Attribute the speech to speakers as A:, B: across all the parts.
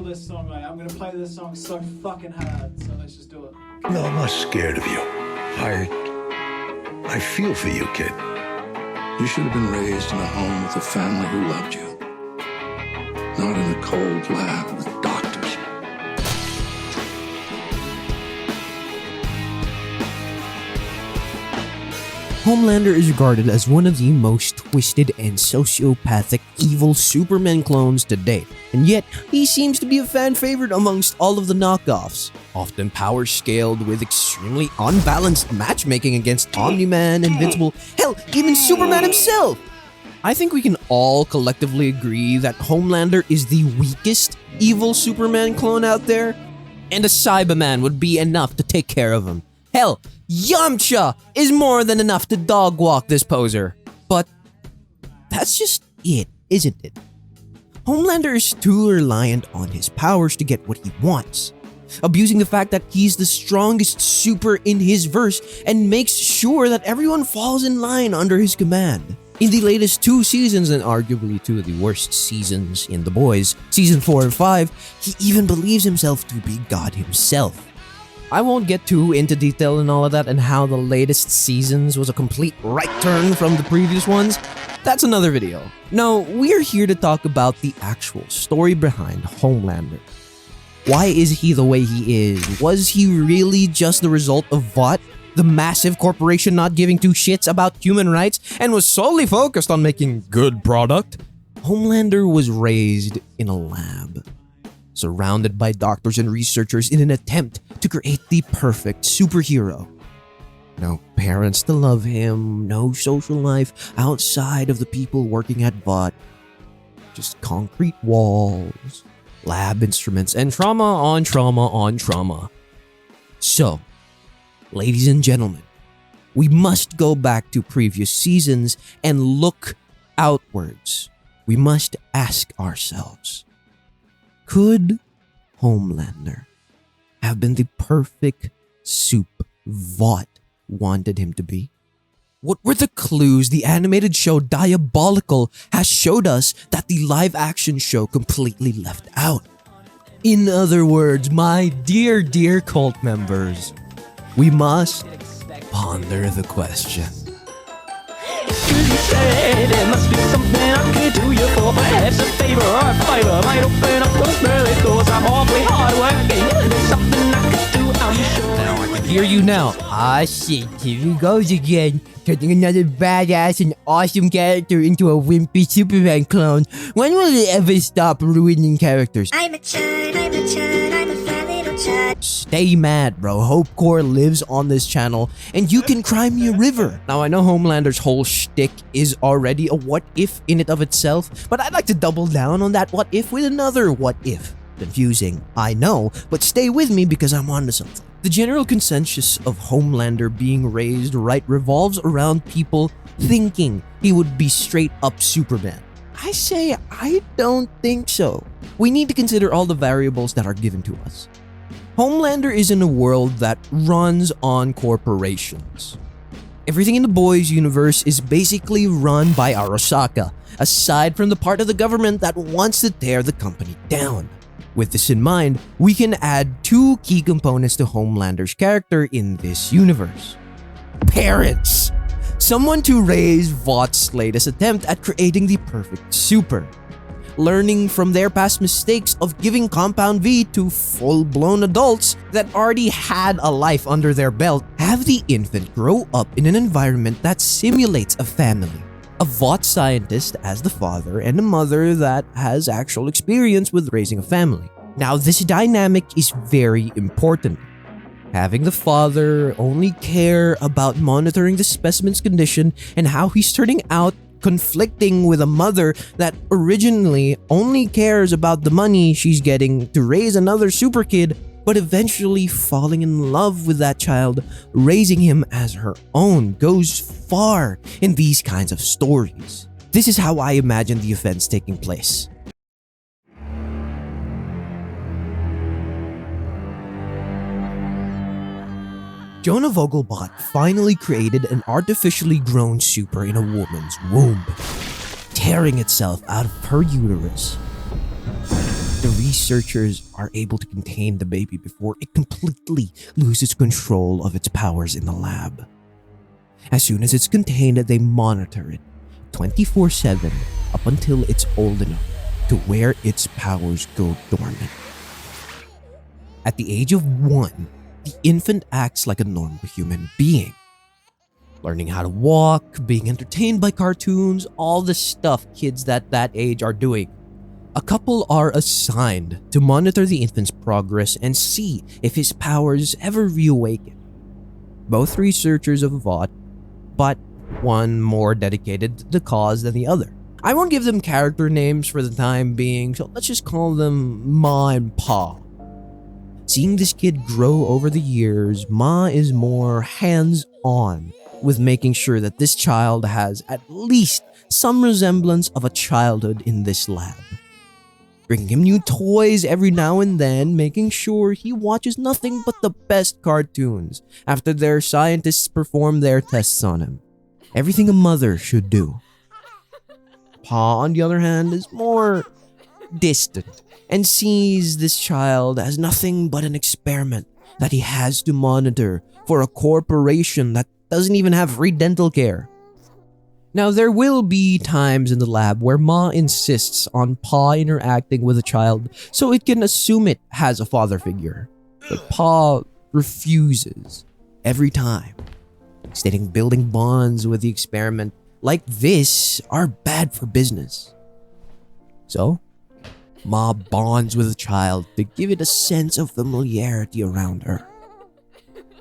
A: this song, mate. I'm gonna play this song so fucking hard, so let's just do it.
B: No, I'm not scared of you. I feel for you, kid.
C: You should have been raised in a home with a family who loved you. Not in a cold lab with doctors.
D: Homelander is regarded as one of the most twisted and sociopathic evil Superman clones to date, and yet he seems to be a fan favorite amongst all of the knockoffs, often power scaled with extremely unbalanced matchmaking against Omni-Man, Invincible, hell, even Superman himself! I think we can all collectively agree that Homelander is the weakest evil Superman clone out there, and a Cyberman would be enough to take care of him. Hell, Yamcha is more than enough to dog walk this poser. But that's just it, isn't it? Homelander is too reliant on his powers to get what he wants, abusing the fact that he's the strongest super in his verse and makes sure that everyone falls in line under his command. In the latest 2 seasons, and arguably 2 of the worst seasons in The Boys, season 4 and 5, he even believes himself to be God himself. I won't get too into detail and all of that and how the latest seasons was a complete right turn from the previous ones. That's another video. No, we're here to talk about the actual story behind Homelander. Why is he the way he is? Was he really just the result of Vought, the massive corporation not giving 2 shits about human rights and was solely focused on making good product? Homelander was raised in a lab, surrounded by doctors and researchers in an attempt to create the perfect superhero. No parents to love him, no social life outside of the people working at Vought. Just concrete walls, lab instruments, and trauma on trauma on trauma. So, ladies and gentlemen, we must go back to previous seasons and look outwards. We must ask ourselves, could Homelander have been the perfect soup Vought wanted him to be? What were the clues the animated show Diabolical has showed us that the live-action show completely left out? In other words, my dear cult members, we must ponder the question.
E: You said there must be something I could do you for, perhaps a favor or a fiber might open up those early doors. I'm awfully hardworking, there's something I could do, I'm sure.
D: Now I can hear you now. Ah shit, here he goes again, turning another badass and awesome character into a wimpy Superman clone. When will it ever stop ruining characters?
F: I'm a chud, I'm a chud, I'm a fat little chud.
D: Stay mad, bro. Hopecore lives on this channel, and you can cry me a river. Now, I know Homelander's whole shtick is already a what-if in it of itself, but I'd like to double down on that what-if with another what-if. Confusing, I know, but stay with me because I'm onto something. The general consensus of Homelander being raised right revolves around people thinking he would be straight-up Superman. I say I don't think so. We need to consider all the variables that are given to us. Homelander is in a world that runs on corporations. Everything in the Boys universe is basically run by Arasaka, aside from the part of the government that wants to tear the company down. With this in mind, we can add 2 key components to Homelander's character in this universe. Parents! Someone to raise Vought's latest attempt at creating the perfect super. Learning from their past mistakes of giving Compound V to full-blown adults that already had a life under their belt, have the infant grow up in an environment that simulates a family. A Vought scientist as the father and a mother that has actual experience with raising a family. Now, this dynamic is very important. Having the father only care about monitoring the specimen's condition and how he's turning out, conflicting with a mother that originally only cares about the money she's getting to raise another super kid, but eventually falling in love with that child, raising him as her own, goes far in these kinds of stories. This is how I imagine the events taking place. Dr Voughlbaum finally created an artificially grown super in a woman's womb, tearing itself out of her uterus. The researchers are able to contain the baby before it completely loses control of its powers in the lab. As soon as it's contained, they monitor it 24/7 up until it's old enough to where its powers go dormant. At the age of 1, the infant acts like a normal human being, learning how to walk, being entertained by cartoons, all the stuff kids at that age are doing. A couple are assigned to monitor the infant's progress and see if his powers ever reawaken. Both researchers have fought, but one more dedicated to the cause than the other. I won't give them character names for the time being, so let's just call them Ma and Pa. Seeing this kid grow over the years, Ma is more hands-on with making sure that this child has at least some resemblance of a childhood in this lab. Bringing him new toys every now and then, making sure he watches nothing but the best cartoons after their scientists perform their tests on him. Everything a mother should do. Pa, on the other hand, is more distant and sees this child as nothing but an experiment that he has to monitor for a corporation that doesn't even have free dental care. Now, there will be times in the lab where Ma insists on Pa interacting with a child so it can assume it has a father figure. But Pa refuses every time, stating building bonds with the experiment like this are bad for business. So, Ma bonds with the child to give it a sense of familiarity around her.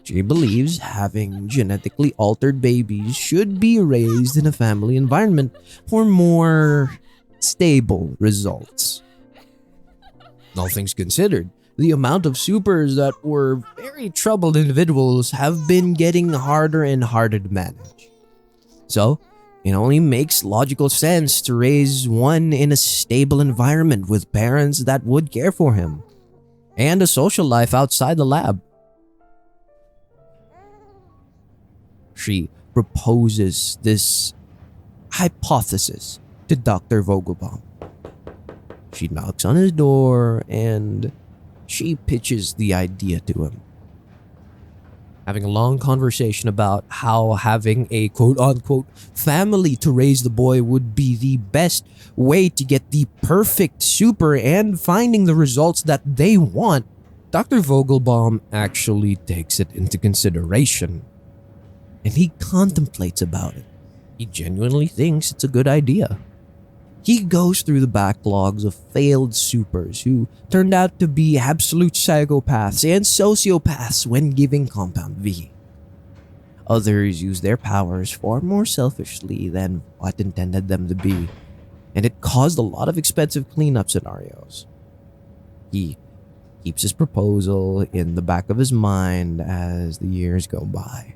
D: She believes having genetically altered babies should be raised in a family environment for more stable results. All things considered, the amount of supers that were very troubled individuals have been getting harder and harder to manage. So, it only makes logical sense to raise one in a stable environment with parents that would care for him, and a social life outside the lab. She proposes this hypothesis to Dr. Voughlbaum. She knocks on his door and she pitches the idea to him. Having a long conversation about how having a quote-unquote family to raise the boy would be the best way to get the perfect super and finding the results that they want, Dr. Voughlbaum actually takes it into consideration. And he contemplates about it. He genuinely thinks it's a good idea. He goes through the backlogs of failed supers who turned out to be absolute psychopaths and sociopaths when giving Compound V. Others use their powers far more selfishly than what intended them to be, and it caused a lot of expensive cleanup scenarios. He keeps his proposal in the back of his mind as the years go by.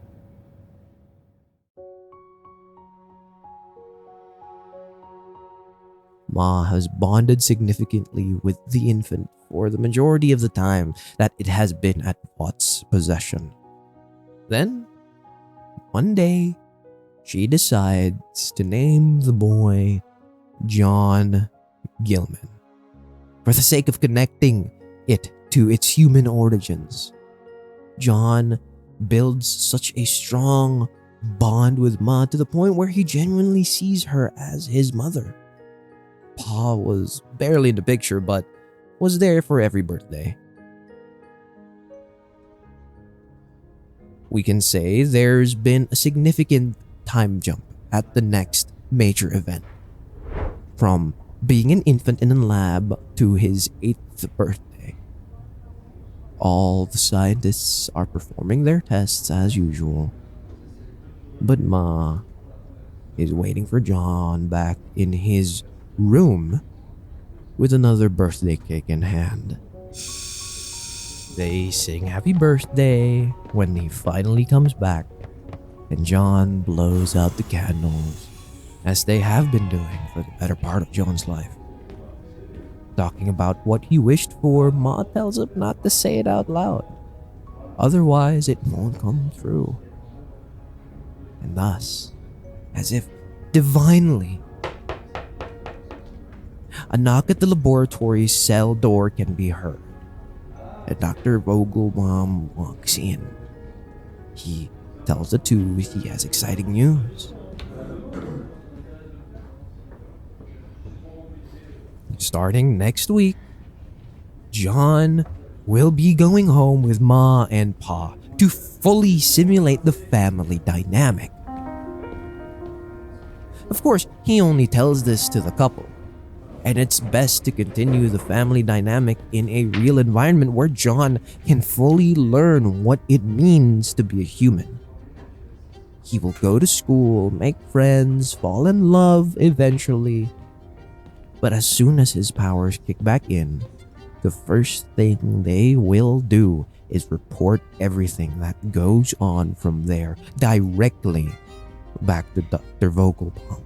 D: Ma has bonded significantly with the infant for the majority of the time that it has been at Watt's possession. Then, one day, she decides to name the boy John Gilman, for the sake of connecting it to its human origins. John builds such a strong bond with Ma to the point where he genuinely sees her as his mother. Pa was barely in the picture, but was there for every birthday. We can say there's been a significant time jump at the next major event. From being an infant in a lab to his 8th birthday. All the scientists are performing their tests as usual. But Ma is waiting for John back in his room with another birthday cake in hand. They sing happy birthday when he finally comes back, and John blows out the candles as they have been doing for the better part of John's life. Talking about what he wished for, Ma tells him not to say it out loud, otherwise it won't come true. And thus, as if divinely, a knock at the laboratory's cell door can be heard. Dr. Voughlbaum walks in. He tells the two he has exciting news. Starting next week, John will be going home with Ma and Pa to fully simulate the family dynamic. Of course, he only tells this to the couple, and it's best to continue the family dynamic in a real environment where John can fully learn what it means to be a human. He will go to school, make friends, fall in love eventually. But as soon as his powers kick back in, the first thing they will do is report everything that goes on from there directly back to Dr. Voughlbaum.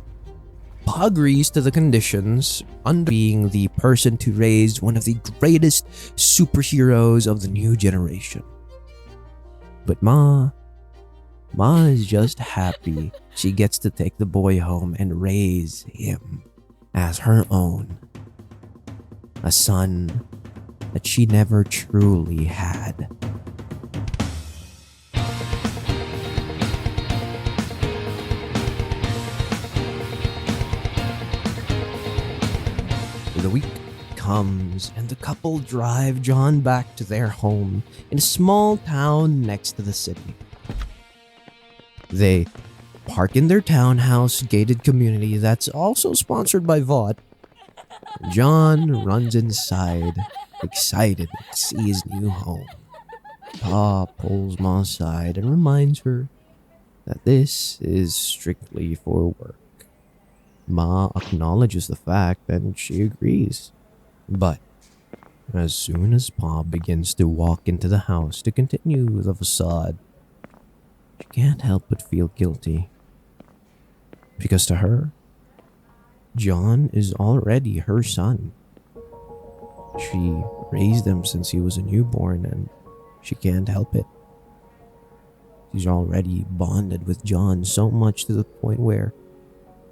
D: Pa agrees to the conditions, under being the person to raise one of the greatest superheroes of the new generation. But Ma is just happy she gets to take the boy home and raise him as her own. A son that she never truly had. The week comes and the couple drive John back to their home in a small town next to the city. They park in their townhouse gated community that's also sponsored by Vought. John runs inside, excited to see his new home. Pa pulls Ma aside and reminds her that this is strictly for work. Ma acknowledges the fact and she agrees. But as soon as Pa begins to walk into the house to continue the facade, she can't help but feel guilty. Because to her, John is already her son. She raised him since he was a newborn and she can't help it. She's already bonded with John so much to the point where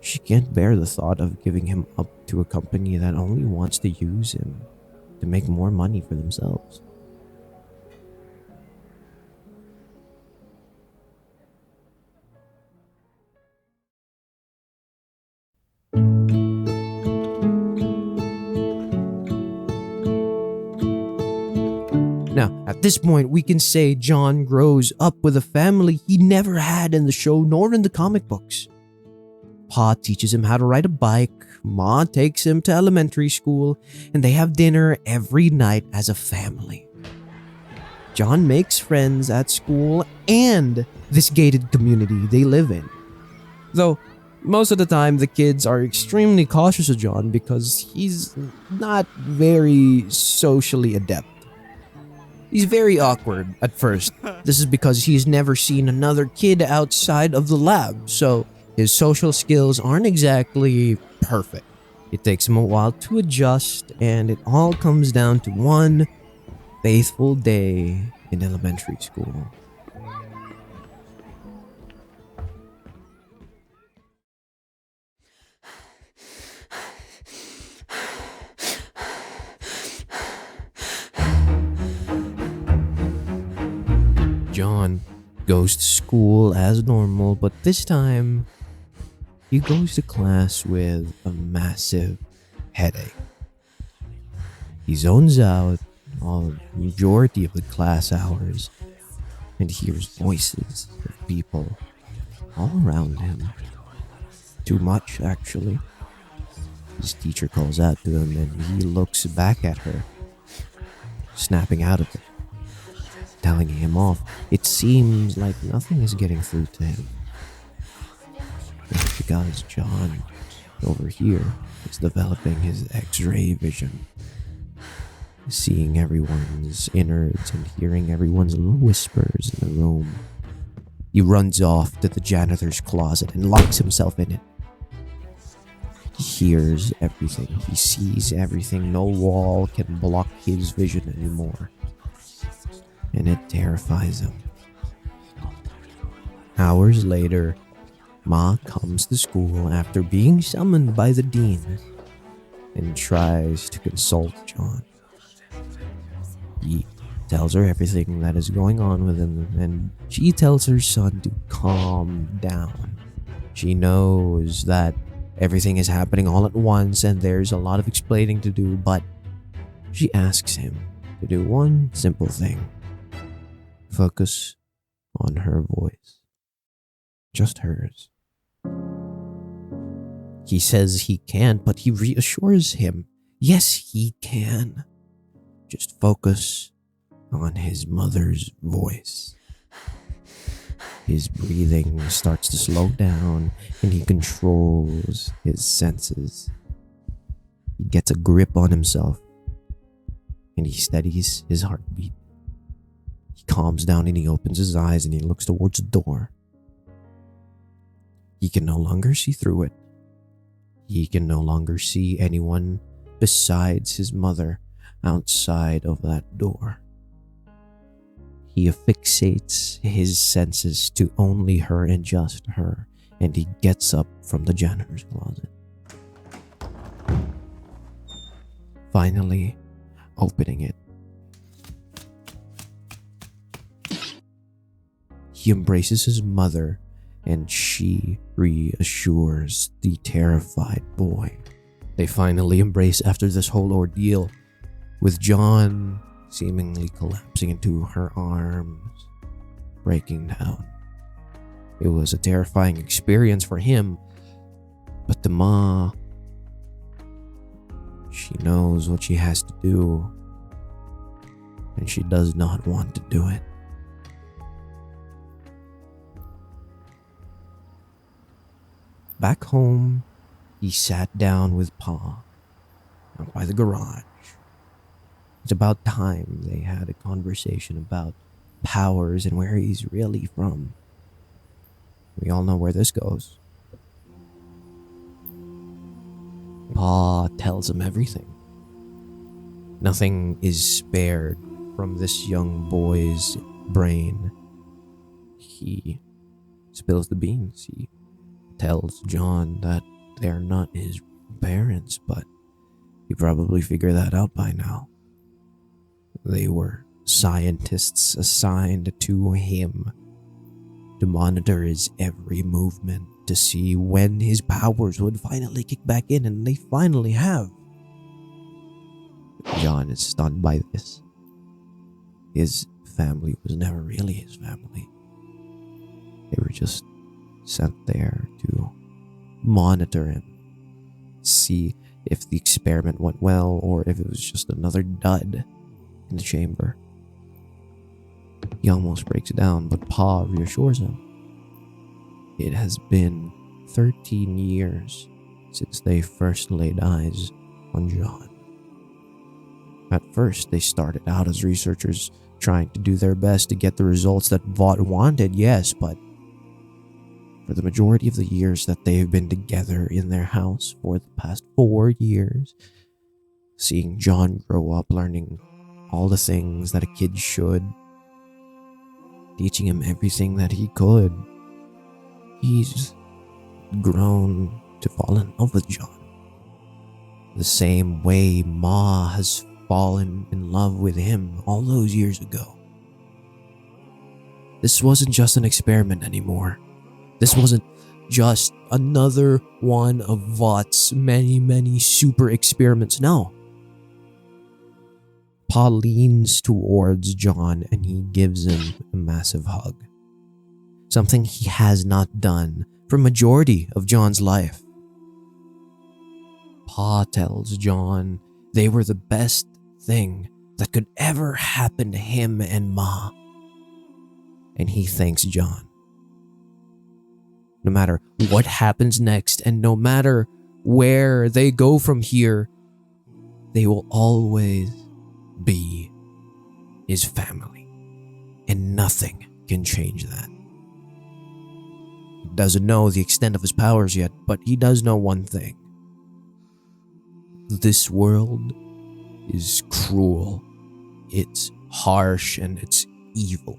D: she can't bear the thought of giving him up to a company that only wants to use him to make more money for themselves. Now, at this point, we can say John grows up with a family he never had in the show nor in the comic books. Pa teaches him how to ride a bike, Ma takes him to elementary school, and they have dinner every night as a family. John makes friends at school and this gated community they live in. Though, most of the time, the kids are extremely cautious of John because he's not very socially adept. He's very awkward at first. This is because he's never seen another kid outside of the lab, so his social skills aren't exactly perfect. It takes him a while to adjust, and it all comes down to one faithful day in elementary school. John goes to school as normal, but this time he goes to class with a massive headache. He zones out all the majority of the class hours and hears voices of people all around him. Too much, actually. His teacher calls out to him and he looks back at her, snapping out of it, telling him off. It seems like nothing is getting through to him. That's because John, over here, is developing his X-ray vision. Seeing everyone's innards and hearing everyone's little whispers in the room. He runs off to the janitor's closet and locks himself in it. He hears everything. He sees everything. No wall can block his vision anymore. And it terrifies him. Hours later, Ma comes to school after being summoned by the dean. and tries to console John. He tells her everything that is going on with him, and she tells her son to calm down. She knows that everything is happening all at once and there's a lot of explaining to do, but she asks him to do one simple thing. Focus on her voice. Just hers. He says he can't, but he reassures him. Yes, he can. Just focus on his mother's voice. His breathing starts to slow down and he controls his senses. He gets a grip on himself and he steadies his heartbeat. He calms down and he opens his eyes and he looks towards the door. He can no longer see through it. He can no longer see anyone besides his mother outside of that door. He fixates his senses to only her and just her, and he gets up from the janitor's closet. Finally, opening it. He embraces his mother, and she reassures the terrified boy. They finally embrace after this whole ordeal, with John seemingly collapsing into her arms, breaking down. It was a terrifying experience for him, but the ma, she knows what she has to do, and she does not want to do it. Back home, he sat down with Pa out by the garage. It's about time they had a conversation about powers and where he's really from. We all know where this goes. Pa tells him everything. Nothing is spared from this young boy's brain. He spills the beans. He tells John that they're not his parents, but he probably figured that out by now. They were scientists assigned to him to monitor his every movement to see when his powers would finally kick back in, and they finally have. John is stunned by this. His family was never really his family. They were just sent there to monitor him, see if the experiment went well or if it was just another dud in the chamber. He almost breaks down, but Pa reassures him. It has been 13 years since they first laid eyes on John. At first, they started out as researchers trying to do their best to get the results that Vought wanted, yes, but for the majority of the years that they've been together in their house for the past 4 years, seeing John grow up, learning all the things that a kid should, teaching him everything that he could, he's grown to fall in love with John. The same way Ma has fallen in love with him all those years ago. This wasn't just an experiment anymore. This wasn't just another one of Vaught's many super experiments. No. Pa leans towards John and he gives him a massive hug. Something he has not done for majority of John's life. Pa tells John they were the best thing that could ever happen to him and Ma. And he thanks John. No matter what happens next and no matter where they go from here, they will always be his family. And nothing can change that. He doesn't know the extent of his powers yet, but he does know one thing. This world is cruel. It's harsh and it's evil.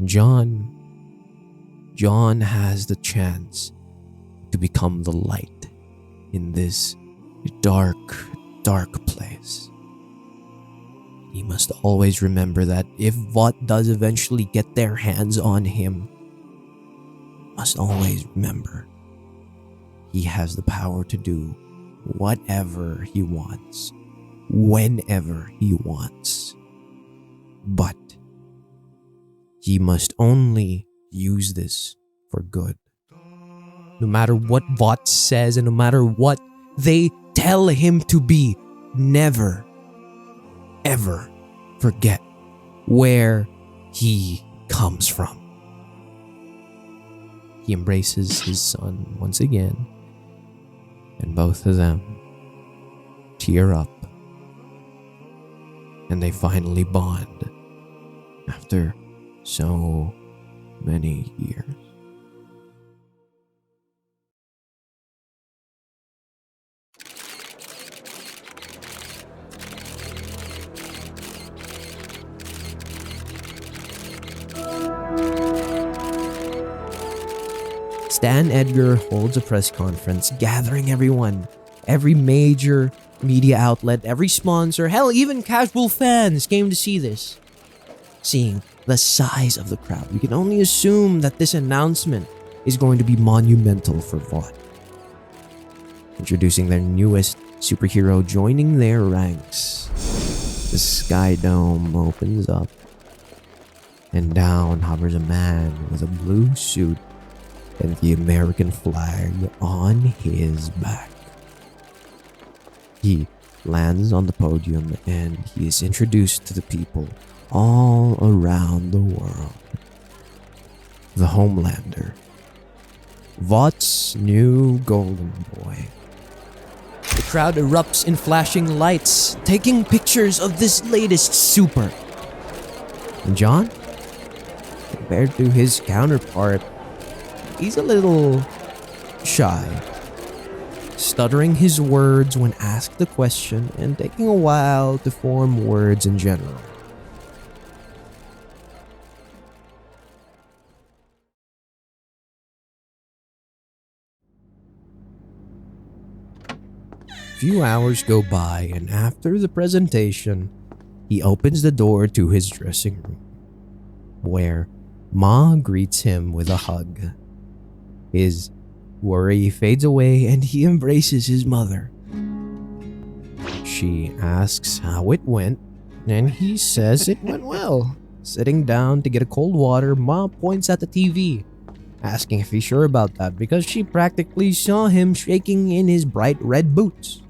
D: John has the chance to become the light in this a dark, dark place. He must always remember that if Vought does eventually get their hands on him, must always remember he has the power to do whatever he wants, whenever he wants. But he must only use this for good. No matter what Vought says and no matter what they tell him to be, never, ever forget where he comes from. He embraces his son once again, and both of them tear up, and they finally bond after so many years. Stan Edgar holds a press conference, gathering everyone, every major media outlet, every sponsor, hell, even casual fans came to see this. Seeing the size of the crowd, we can only assume that this announcement is going to be monumental for Vought. Introducing their newest superhero joining their ranks. The Sky Dome opens up, and down hovers a man with a blue suit and the American flag on his back. He lands on the podium and he is introduced to the people all around the world. The Homelander, Vought's new golden boy. The crowd erupts in flashing lights, taking pictures of this latest super. And John, compared to his counterpart, he's a little shy, stuttering his words when asked the question and taking a while to form words in general. A few hours go by, and after the presentation, he opens the door to his dressing room, where Ma greets him with a hug. His worry fades away and he embraces his mother. She asks how it went, and he says it went well. Sitting down to get a cold water, Ma points at the TV, asking if he's sure about that because she practically saw him shaking in his bright red boots.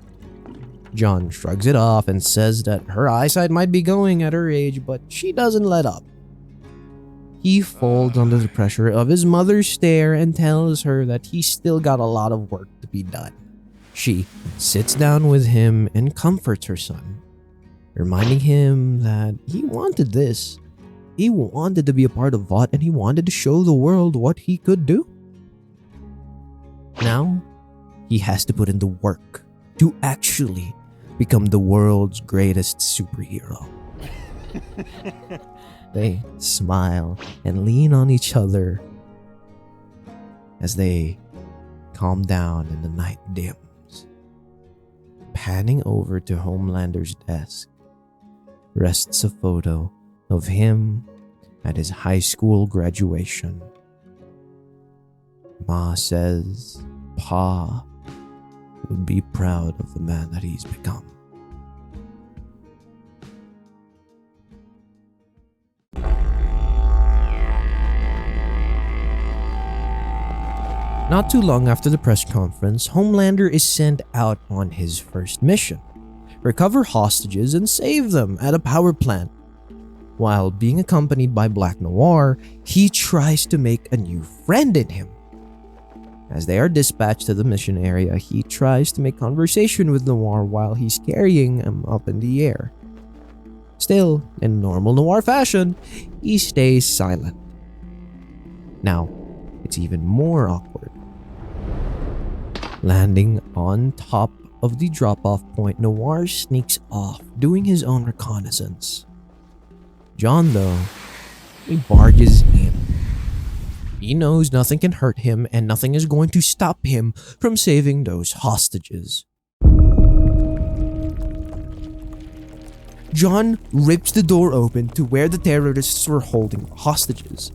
D: John shrugs it off and says that her eyesight might be going at her age, but she doesn't let up. He folds under the pressure of his mother's stare and tells her that he's still got a lot of work to be done. She sits down with him and comforts her son, reminding him that he wanted this. He wanted to be a part of Vought and he wanted to show the world what he could do. Now, he has to put in the work to actually become the world's greatest superhero. They smile and lean on each other as they calm down and the night dims. Panning over to Homelander's desk rests a photo of him at his high school graduation. Ma says Pa would be proud of the man that he's become. Not too long after the press conference, Homelander is sent out on his first mission: recover hostages and save them at a power plant. While being accompanied by Black Noir, he tries to make a new friend in him. As they are dispatched to the mission area, he tries to make conversation with Noir while he's carrying him up in the air. Still, in normal Noir fashion, he stays silent. Now, it's even more awkward. Landing on top of the drop-off point, Noir sneaks off, doing his own reconnaissance. John, though, he barges in. He knows nothing can hurt him and nothing is going to stop him from saving those hostages. John rips the door open to where the terrorists were holding hostages,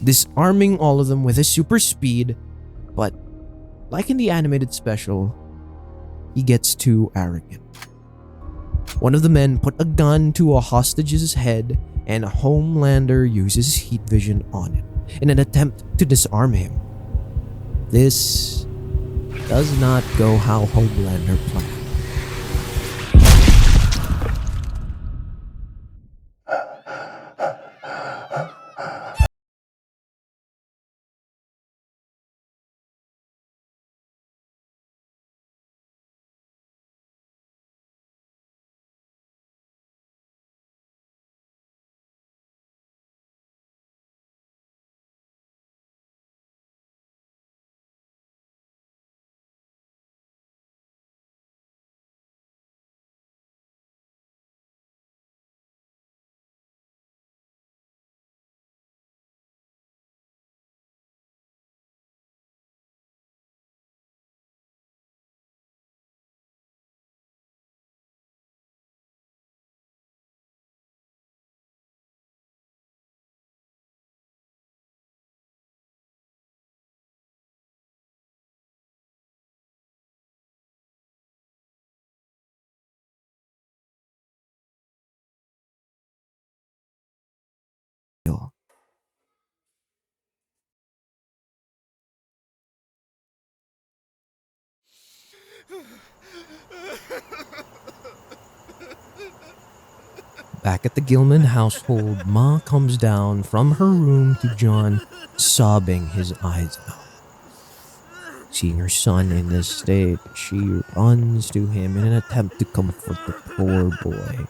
D: disarming all of them with his super speed, but like in the animated special, he gets too arrogant. One of the men put a gun to a hostage's head, and Homelander uses heat vision on him in an attempt to disarm him. This does not go how Homelander planned. Back at the Gilman household, Ma comes down from her room to John, sobbing his eyes out. Seeing her son in this state, she runs to him in an attempt to comfort the poor boy.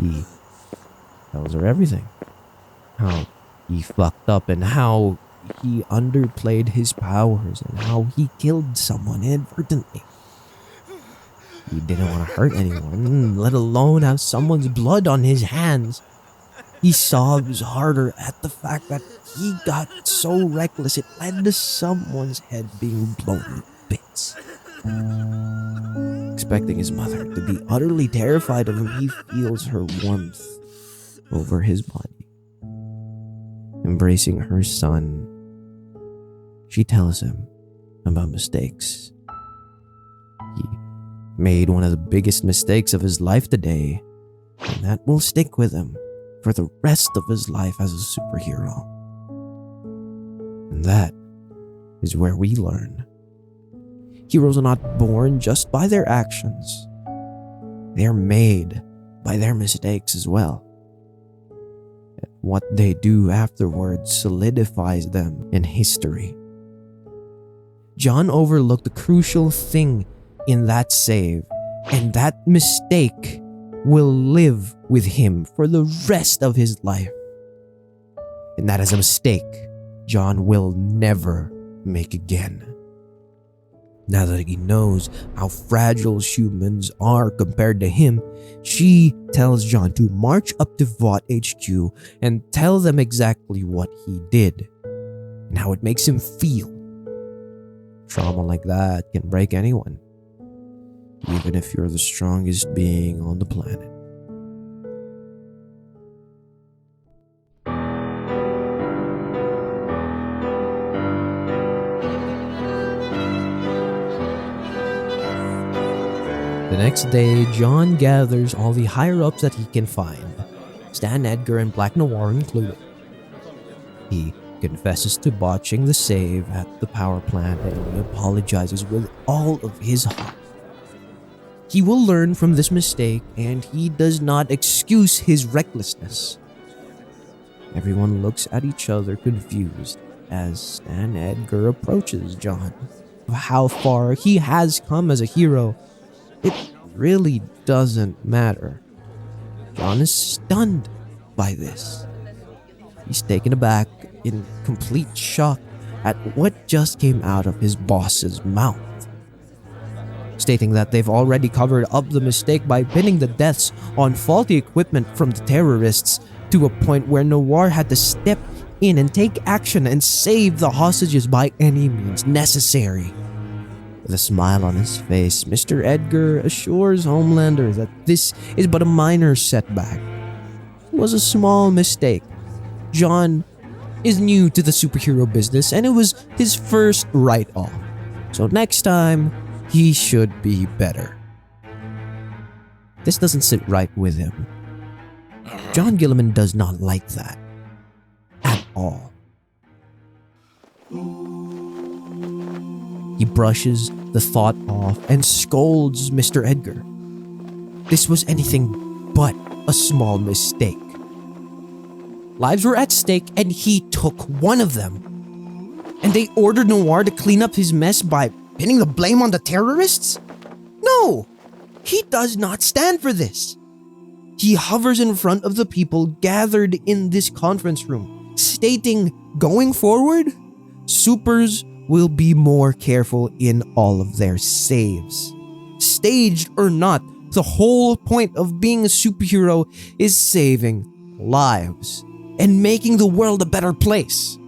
D: He tells her everything. How he fucked up and how he underplayed his powers and how he killed someone inadvertently. He didn't want to hurt anyone, let alone have someone's blood on his hands. He sobs harder at the fact that he got so reckless it led to someone's head being blown to bits. Expecting his mother to be utterly terrified of him, he feels her warmth over his body. Embracing her son, she tells him about mistakes. He made one of the biggest mistakes of his life today, and that will stick with him for the rest of his life as a superhero. And that is where we learn. Heroes are not born just by their actions. They are made by their mistakes as well. And what they do afterwards solidifies them in history. John overlooked the crucial thing in that save, and that mistake will live with him for the rest of his life. And that is a mistake John will never make again. Now that he knows how fragile humans are compared to him, she tells John to march up to Vought HQ and tell them exactly what he did and how it makes him feel. Trauma like that can break anyone, even if you're the strongest being on the planet. The next day, John gathers all the higher-ups that he can find, Stan Edgar and Black Noir included. He confesses to botching the save at the power plant and he apologizes with all of his heart. He will learn from this mistake and he does not excuse his recklessness. Everyone looks at each other confused as Stan Edgar approaches John. How far he has come as a hero, it really doesn't matter. John is stunned by this. He's taken aback in complete shock at what just came out of his boss's mouth, stating that they've already covered up the mistake by pinning the deaths on faulty equipment from the terrorists to a point where Noir had to step in and take action and save the hostages by any means necessary. With a smile on his face, Mr. Edgar assures Homelander that this is but a minor setback. It was a small mistake. John is new to the superhero business and it was his first write-off. So next time, he should be better. This doesn't sit right with him. John Gilliman does not like that. At all. He brushes the thought off and scolds Mr. Edgar. This was anything but a small mistake. Lives were at stake and he took one of them. And they ordered Noir to clean up his mess by pinning the blame on the terrorists? No! He does not stand for this. He hovers in front of the people gathered in this conference room, stating, going forward, supers will be more careful in all of their saves. Staged or not, the whole point of being a superhero is saving lives and making the world a better place.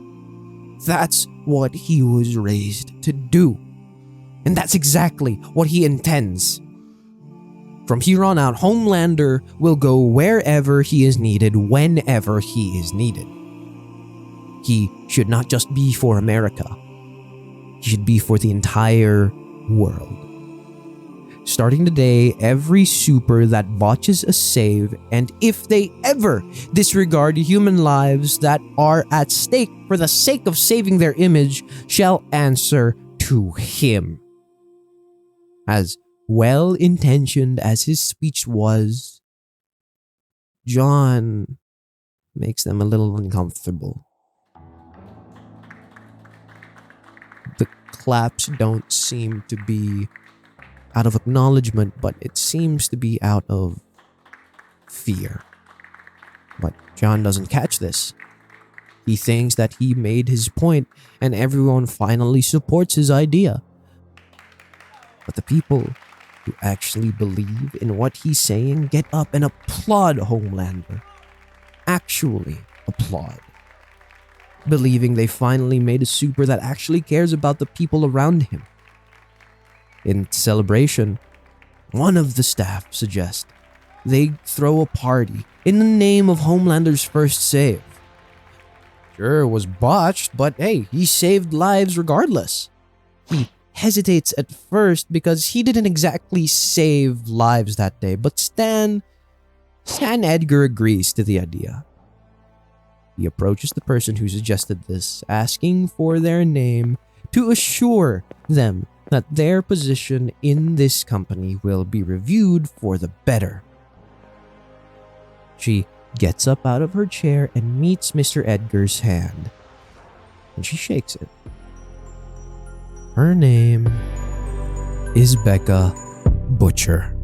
D: That's what he was raised to do. And that's exactly what he intends. From here on out, Homelander will go wherever he is needed, whenever he is needed. He should not just be for America. He should be for the entire world. Starting today, every super that botches a save, and if they ever disregard human lives that are at stake for the sake of saving their image, shall answer to him. As well-intentioned as his speech was, John makes them a little uncomfortable. The claps don't seem to be out of acknowledgement, but it seems to be out of fear. But John doesn't catch this. He thinks that he made his point and everyone finally supports his idea. But the people who actually believe in what he's saying get up and applaud Homelander. Actually applaud. Believing they finally made a super that actually cares about the people around him. In celebration, one of the staff suggests they throw a party in the name of Homelander's first save. Sure, it was botched, but hey, he saved lives regardless. He hesitates at first because he didn't exactly save lives that day, but Stan Edgar agrees to the idea. He approaches the person who suggested this, asking for their name to assure them that their position in this company will be reviewed for the better. She gets up out of her chair and meets Mr. Edgar's hand, and she shakes it. Her name is Becca Butcher.